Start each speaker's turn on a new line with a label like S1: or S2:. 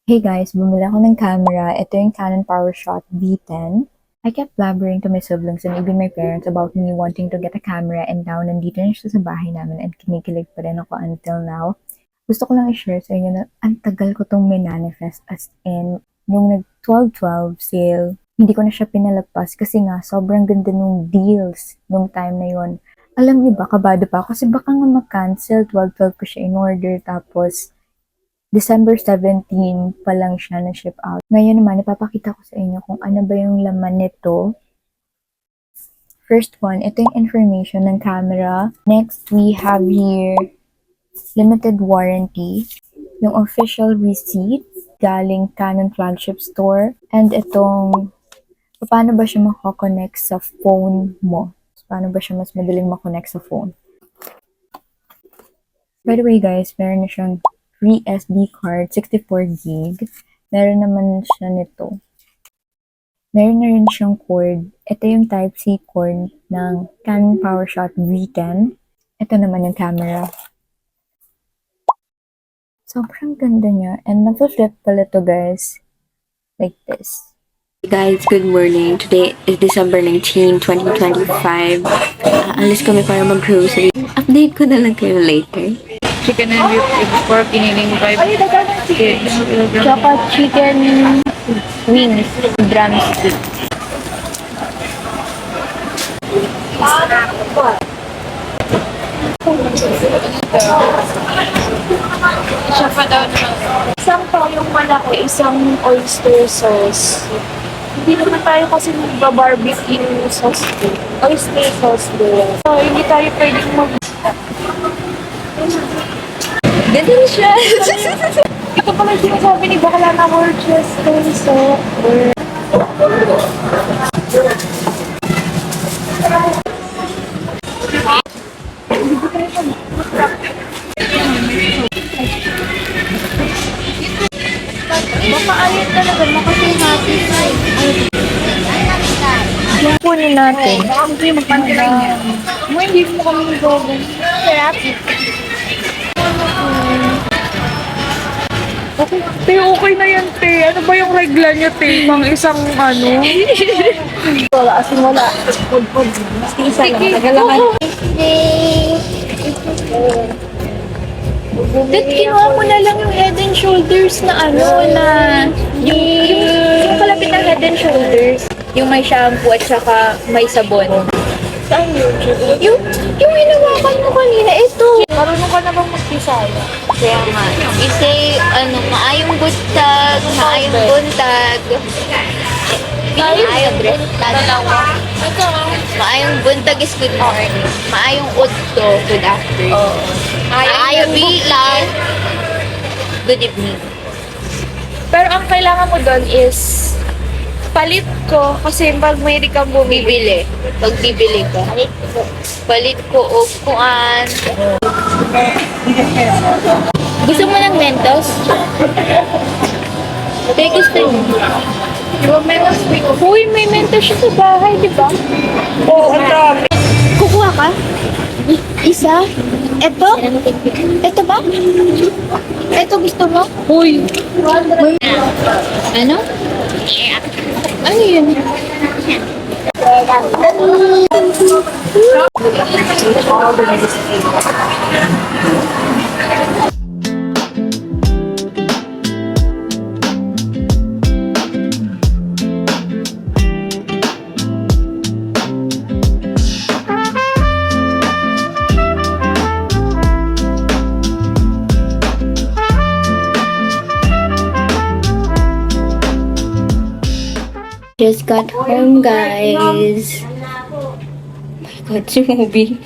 S1: Hey guys, bumili ako ng camera. Ito yung Canon PowerShot V10. I kept blabbering to my siblings and even my parents about me wanting to get a camera and now nandito na siya sa bahay namin and kinikilig pa rin ako until now. Gusto ko lang i-share sa inyo na ang tagal ko tong manifest as in nung nag 12/12 sale. Hindi ko na siya pinalagpas kasi nga sobrang ganda nung deals nung time na yon. Alam niyo ba, kabado pa ako kasi baka nga mag-cancel. 12/12 ko siya in order tapos December 17 pa lang siya na-ship out. Ngayon naman, ipapakita ko sa inyo kung ano ba yung laman nito. First one, ito yung information ng camera. Next, we have here limited warranty, yung official receipt galing Canon flagship store, and itong paano ba siya mako-connect sa phone mo. Paano ba siya mas madaling makonect sa phone. By the way guys, meron na siyang free SD card, 64GB. Meron naman siya nito. Meron na rin siyang cord. Ito yung Type-C cord ng Canon PowerShot V10. Ito naman yung camera. Sobrang ganda niya. And nag-flip pala to guys. Like this.
S2: Hey guys, good morning. Today is December 19, 2025. Alis kami para mag-grocery. Update ko na lang kayo later.
S3: Chicken and beef pork, iniling 5
S1: Tsaka chicken wings, drumstick.
S3: Siya pa daw naman.
S4: Isang yung malaki, isang oyster sauce. Hindi naman tayo kasi magba-barbecue sauce din. Oyster sauce din. So, hindi tayo pwedeng
S2: Delicious!
S4: Ito pala yung sinasabi ni Bakla na Worcester sauce. Baka ayun talaga, makasihati sa
S1: Kunin natin.
S4: hindi magpantay niya. Mo hindi mo kami gawin. Sarap.
S3: Okay, te, okay na yan, te. Ano ba yung regla niya, te? Pang isang ano?
S4: Wala, asin wala. Food. Basta isa lang. Tagalangan.
S1: Dad, kinuha mo na lang yung head and shoulders na ano, na yung kalapit ng head and shoulders. Yung may shampoo at saka may sabon.
S4: Saan yun?
S1: Yung hinawakan mo kanina, ito.
S4: Marunong ka na bang mag-pisaya?
S2: Kaya nga, isay, maayong buntag, maayong buntag. Maayong buntag. Maayong buntag is good morning. Maayong udto, good afternoon. Maayong buntag, good evening.
S4: Pero ang kailangan mo doon is palit ko kasi pag may kang bumibili.
S2: Pag bibili ka. Palit ko o kuan.
S1: Gusto mo ng Mentos? Take gusto mo.
S4: Di ba may mas big?
S1: Uy, may Mentos siya sa bahay, di ba?
S4: Oo, ang dami.
S1: Kukuha ka? Isa? Ito? Ito ba? Ito gusto mo?
S3: Uy!
S1: Ano? Ano yun?
S2: Just got home, guys. Oh my God, si Moby.